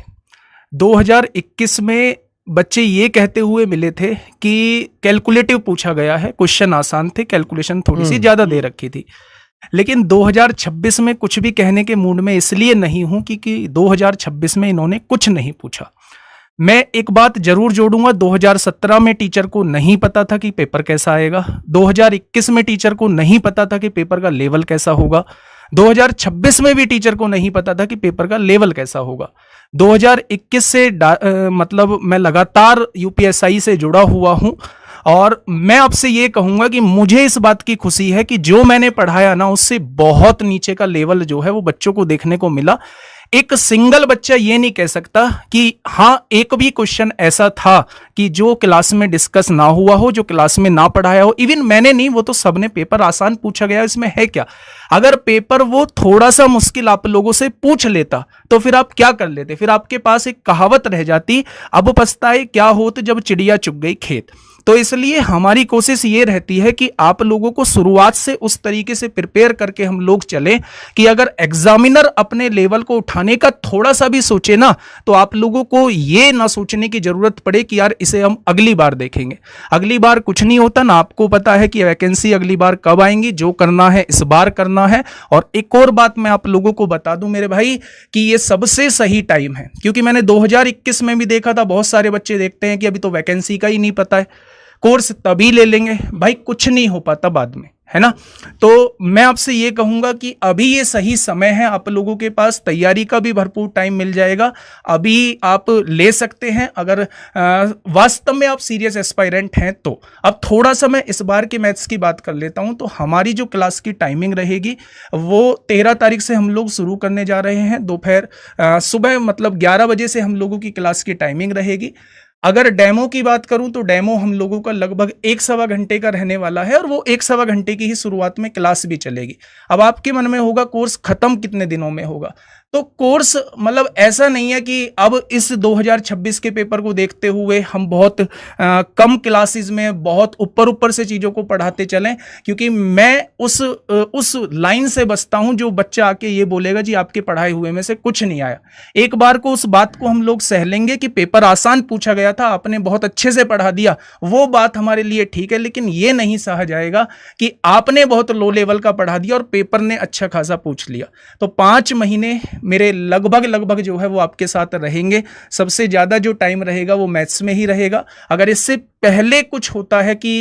2021 में बच्चे ये कहते हुए मिले थे कि कैलकुलेटिव पूछा गया है, क्वेश्चन आसान थे, कैलकुलेशन थोड़ी सी ज़्यादा दे रखी थी। लेकिन 2026 में कुछ भी कहने के मूड में इसलिए नहीं हूं कि 2026 में इन्होंने कुछ नहीं पूछा। मैं एक बात जरूर जोड़ूंगा, 2017 में टीचर को नहीं पता था कि पेपर कैसा आएगा, 2021 में टीचर को नहीं पता था कि पेपर का लेवल कैसा होगा, 2026 में भी टीचर को नहीं पता था कि पेपर का लेवल कैसा होगा। 2021 से मतलब मैं लगातार UPSI से जुड़ा हुआ हूं और मैं आपसे ये कहूंगा कि मुझे इस बात की खुशी है कि जो मैंने पढ़ाया ना उससे बहुत नीचे का लेवल जो है वो बच्चों को देखने को मिला। एक सिंगल बच्चा ये नहीं कह सकता कि हाँ एक भी क्वेश्चन ऐसा था कि जो क्लास में डिस्कस ना हुआ हो, जो क्लास में ना पढ़ाया हो। इवन मैंने नहीं, वो तो सबने पेपर आसान पूछा गया, इसमें है क्या। अगर पेपर वो थोड़ा सा मुश्किल आप लोगों से पूछ लेता तो फिर आप क्या कर लेते, फिर आपके पास एक कहावत रह जाती, अब पछताए क्या होत जब चिड़िया चुग गई खेत। तो इसलिए हमारी कोशिश ये रहती है कि आप लोगों को शुरुआत से उस तरीके से प्रिपेयर करके हम लोग चलें कि अगर एग्जामिनर अपने लेवल को उठाने का थोड़ा सा भी सोचे ना तो आप लोगों को ये ना सोचने की जरूरत पड़े कि यार इसे हम अगली बार देखेंगे। अगली बार कुछ नहीं होता ना, आपको पता है कि वैकेंसी अगली बार कब आएंगी, जो करना है इस बार करना है। और एक और बात मैं आप लोगों को बता दूं मेरे भाई कि ये सबसे सही टाइम है, क्योंकि मैंने 2021 में भी देखा था, बहुत सारे बच्चे देखते हैं कि अभी तो वैकेंसी का ही नहीं पता है, कोर्स तभी ले लेंगे। भाई कुछ नहीं हो पाता बाद में, है ना। तो मैं आपसे ये कहूंगा कि अभी ये सही समय है, आप लोगों के पास तैयारी का भी भरपूर टाइम मिल जाएगा, अभी आप ले सकते हैं अगर वास्तव में आप सीरियस एस्पायरेंट हैं तो। अब थोड़ा सा मैं इस बार के मैथ्स की बात कर लेता हूं। तो हमारी जो क्लास की टाइमिंग रहेगी वो 13 तारीख से हम लोग शुरू करने जा रहे हैं। दोपहर सुबह मतलब 11 बजे से हम लोगों की क्लास की टाइमिंग रहेगी। अगर डेमो की बात करूं तो डेमो हम लोगों का लगभग 1-1.25 घंटे का रहने वाला है और वो 1-1.25 घंटे की ही शुरुआत में क्लास भी चलेगी। अब आपके मन में होगा कोर्स खत्म कितने दिनों में होगा। तो कोर्स मतलब ऐसा नहीं है कि अब इस 2026 के पेपर को देखते हुए हम बहुत कम क्लासेस में बहुत ऊपर ऊपर से चीज़ों को पढ़ाते चलें, क्योंकि मैं उस लाइन से बचता हूं जो बच्चा आके ये बोलेगा जी आपके पढ़ाए हुए में से कुछ नहीं आया। एक बार को उस बात को हम लोग सह लेंगे कि पेपर आसान पूछा गया था, आपने बहुत अच्छे से पढ़ा दिया, वो बात हमारे लिए ठीक है, लेकिन ये नहीं सहा जाएगा कि आपने बहुत लो लेवल का पढ़ा दिया और पेपर ने अच्छा खासा पूछ लिया। तो 5 महीने मेरे लगभग जो है वो आपके साथ रहेंगे। सबसे ज़्यादा जो टाइम रहेगा वो मैथ्स में ही रहेगा। अगर इससे पहले कुछ होता है कि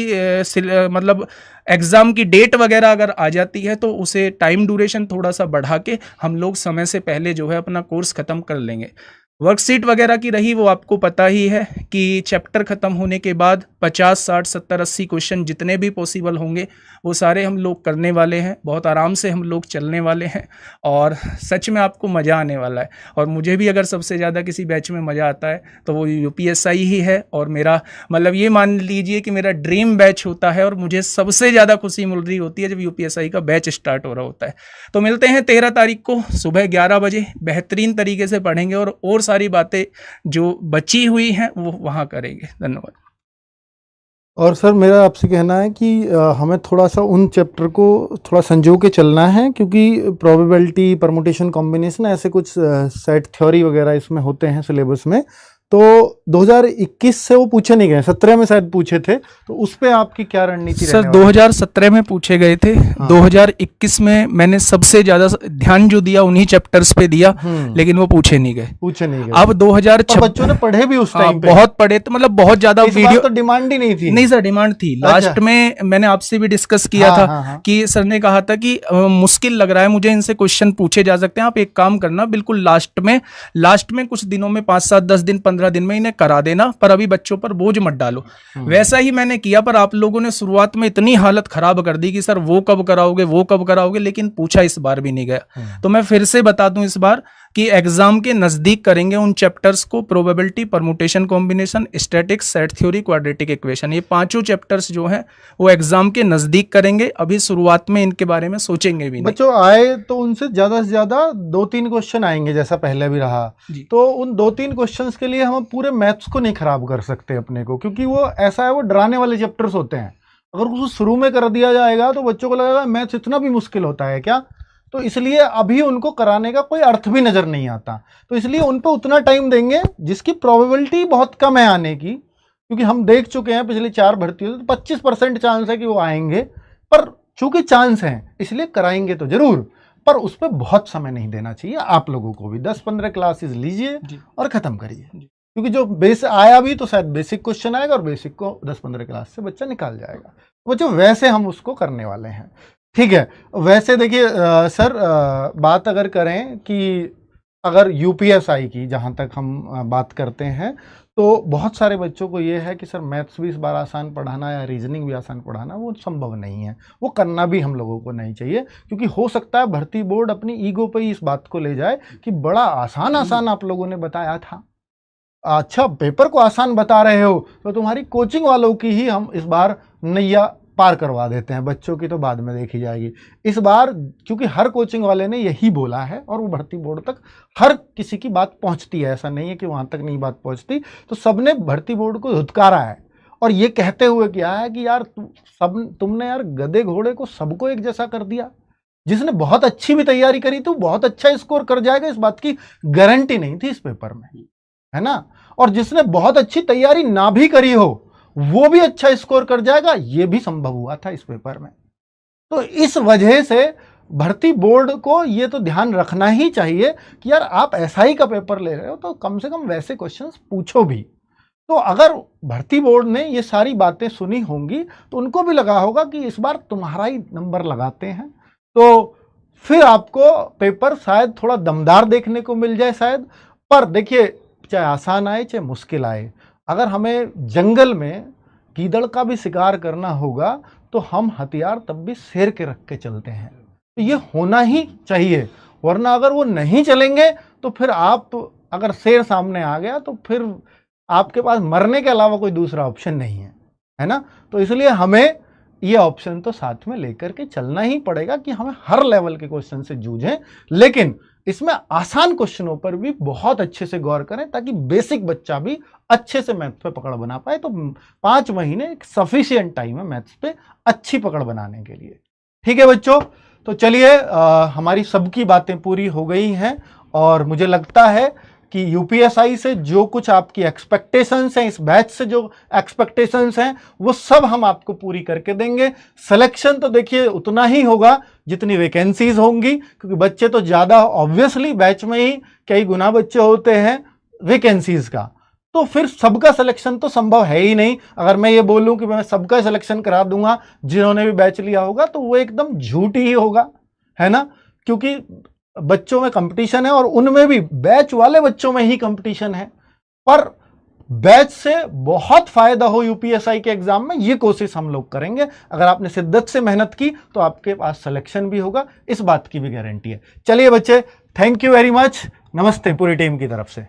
मतलब एग्ज़ाम की डेट वगैरह अगर आ जाती है तो उसे टाइम ड्यूरेशन थोड़ा सा बढ़ा के हम लोग समय से पहले जो है अपना कोर्स ख़त्म कर लेंगे। वर्कशीट वगैरह की रही, वो आपको पता ही है कि चैप्टर ख़त्म होने के बाद 50, 60, 70, 80 क्वेश्चन जितने भी पॉसिबल होंगे वो सारे हम लोग करने वाले हैं। बहुत आराम से हम लोग चलने वाले हैं और सच में आपको मज़ा आने वाला है। और मुझे भी अगर सबसे ज़्यादा किसी बैच में मज़ा आता है तो वो यूपीएसआई ही है। और मेरा मतलब ये मान लीजिए कि मेरा ड्रीम बैच होता है और मुझे सबसे ज़्यादा खुशी मिल रही होती है जब यूपीएसआई का बैच स्टार्ट हो रहा होता है। तो मिलते हैं 13 तारीख को सुबह 11 बजे। बेहतरीन तरीके से पढ़ेंगे और सारी बातें जो बची हुई हैं वो वहाँ करेंगे। धन्यवाद। और सर मेरा आपसे कहना है कि हमें थोड़ा सा उन चैप्टर को थोड़ा संजो के चलना है, क्योंकि प्रोबेबिलिटी, परमुटेशन, कॉम्बिनेशन ऐसे कुछ सेट थ्योरी वगैरह इसमें होते हैं सिलेबस में। तो 2021 से वो पूछे नहीं गए, 17 में शायद पूछे थे, तो उस पे आपकी क्या रणनीति सर? 2017 में पूछे गए थे। हाँ। 2021 में मैंने सबसे ज्यादा ध्यान जो दिया उन्हीं चैप्टर्स पे दिया, लेकिन वो पूछे नहीं गए। अब 2026 बच्चों ने पढ़े भी उस टाइम पे, बहुत पढ़े, तो मतलब बहुत ज्यादा वीडियो तो डिमांड ही नहीं थी। नहीं सर, डिमांड थी। लास्ट में मैंने आपसे भी डिस्कस किया था कि सर ने कहा था कि मुश्किल लग रहा है मुझे, इनसे क्वेश्चन पूछे जा सकते हैं, आप एक काम करना बिल्कुल लास्ट में कुछ दिनों में 5, 7, 10 दिन 15 दिन में इन्हें करा देना, पर अभी बच्चों पर बोझ मत डालो। वैसा ही मैंने किया, पर आप लोगों ने शुरुआत में इतनी हालत खराब कर दी कि सर वो कब कराओगे, लेकिन पूछा इस बार भी नहीं गया। तो मैं फिर से बता दूं इस बार कि एग्जाम के नजदीक करेंगे उन चैप्टर्स को, probability, permutation, combination, statics, set theory, quadratic equation, ये 5 चैप्टर्स जो हैं वो एग्जाम के नजदीक करेंगे। अभी शुरुआत में इनके बारे में सोचेंगे भी नहीं। बच्चों आए तो उनसे ज्यादा से ज्यादा 2-3 क्वेश्चन आएंगे, जैसा पहले भी रहा। तो उन 2-3 क्वेश्चंस के लिए हम पूरे मैथ्स को नहीं खराब कर सकते अपने को, क्योंकि वो ऐसा है, वो डराने वाले चैप्टर्स होते हैं। अगर उसको शुरू में कर दिया जाएगा तो बच्चों को लगेगा मैथ्स इतना भी मुश्किल होता है क्या, तो इसलिए अभी उनको कराने का कोई अर्थ भी नजर नहीं आता। तो इसलिए उन पर उतना टाइम देंगे जिसकी प्रोबेबिलिटी बहुत कम है आने की, क्योंकि हम देख चुके हैं पिछली 4 भर्तियों से तो 25% चांस है कि वो आएंगे, पर चूंकि चांस है इसलिए कराएंगे तो जरूर, पर उस पर बहुत समय नहीं देना चाहिए। आप लोगों को भी 10-15 क्लासेस लीजिए और ख़त्म करिए, क्योंकि जो बेस आया भी तो शायद बेसिक क्वेश्चन आएगा और बेसिक को 10-15 क्लास से बच्चा निकाल जाएगा। बच्चों वैसे हम उसको करने वाले हैं, ठीक है। वैसे देखिए सर, बात अगर करें कि अगर यूपीएसआई की जहाँ तक हम बात करते हैं, तो बहुत सारे बच्चों को ये है कि सर मैथ्स भी इस बार आसान पढ़ाना या रीजनिंग भी आसान पढ़ाना, वो संभव नहीं है। वो करना भी हम लोगों को नहीं चाहिए, क्योंकि हो सकता है भर्ती बोर्ड अपनी ईगो पे ही इस बात को ले जाए कि बड़ा आसान आप लोगों ने बताया था, अच्छा पेपर को आसान बता रहे हो, तो तुम्हारी कोचिंग वालों की ही हम इस बार नैया पार करवा देते हैं, बच्चों की तो बाद में देखी जाएगी। इस बार क्योंकि हर कोचिंग वाले ने यही बोला है और वो भर्ती बोर्ड तक हर किसी की बात पहुंचती है, ऐसा नहीं है कि वहां तक नहीं बात पहुंचती। तो सबने भर्ती बोर्ड को धुतकारा है और ये कहते हुए किया है कि यार तुमने यार गधे घोड़े को सबको एक जैसा कर दिया। जिसने बहुत अच्छी भी तैयारी करी तो बहुत अच्छा स्कोर कर जाएगा, इस बात की गारंटी नहीं थी इस पेपर में, है ना। और जिसने बहुत अच्छी तैयारी ना भी करी हो वो भी अच्छा स्कोर कर जाएगा, ये भी संभव हुआ था इस पेपर में। तो इस वजह से भर्ती बोर्ड को ये तो ध्यान रखना ही चाहिए कि यार आप एसआई का पेपर ले रहे हो तो कम से कम वैसे क्वेश्चंस पूछो भी। तो अगर भर्ती बोर्ड ने ये सारी बातें सुनी होंगी तो उनको भी लगा होगा कि इस बार तुम्हारा ही नंबर लगाते हैं, तो फिर आपको पेपर शायद थोड़ा दमदार देखने को मिल जाए शायद। पर देखिए, चाहे आसान आए चाहे मुश्किल आए, अगर हमें जंगल में गीदड़ का भी शिकार करना होगा तो हम हथियार तब भी शेर के रख के चलते हैं। तो ये होना ही चाहिए, वरना अगर वो नहीं चलेंगे तो फिर आप अगर शेर सामने आ गया तो फिर आपके पास मरने के अलावा कोई दूसरा ऑप्शन नहीं है, है ना। तो इसलिए हमें ये ऑप्शन तो साथ में लेकर के चलना ही पड़ेगा कि हमें हर लेवल के क्वेश्चन से जूझें, लेकिन इसमें आसान क्वेश्चनों पर भी बहुत अच्छे से गौर करें ताकि बेसिक बच्चा भी अच्छे से मैथ्स पे पकड़ बना पाए। तो 5 महीने एक सफिशिएंट टाइम है मैथ्स पे अच्छी पकड़ बनाने के लिए। ठीक है बच्चों, तो चलिए हमारी सबकी बातें पूरी हो गई हैं और मुझे लगता है कि यूपीएसआई से जो कुछ आपकी एक्सपेक्टेशंस हैं, इस बैच से जो एक्सपेक्टेशंस हैं, वो सब हम आपको पूरी करके देंगे। सिलेक्शन तो देखिए उतना ही होगा जितनी वैकेंसीज होंगी, क्योंकि बच्चे तो ज़्यादा ऑब्वियसली बैच में ही कई गुना बच्चे होते हैं वैकेंसीज का, तो फिर सबका सिलेक्शन तो संभव है ही नहीं। अगर मैं ये बोलूं कि मैं सबका सिलेक्शन करा दूंगा जिन्होंने भी बैच लिया होगा, तो वो एकदम झूठ ही होगा, है ना, क्योंकि बच्चों में कंपटीशन है और उनमें भी बैच वाले बच्चों में ही कंपटीशन है। पर बैच से बहुत फायदा हो यूपीएसआई के एग्जाम में, ये कोशिश हम लोग करेंगे। अगर आपने शिद्दत से मेहनत की तो आपके पास सिलेक्शन भी होगा, इस बात की भी गारंटी है। चलिए बच्चे, थैंक यू वेरी मच, नमस्ते पूरी टीम की तरफ से।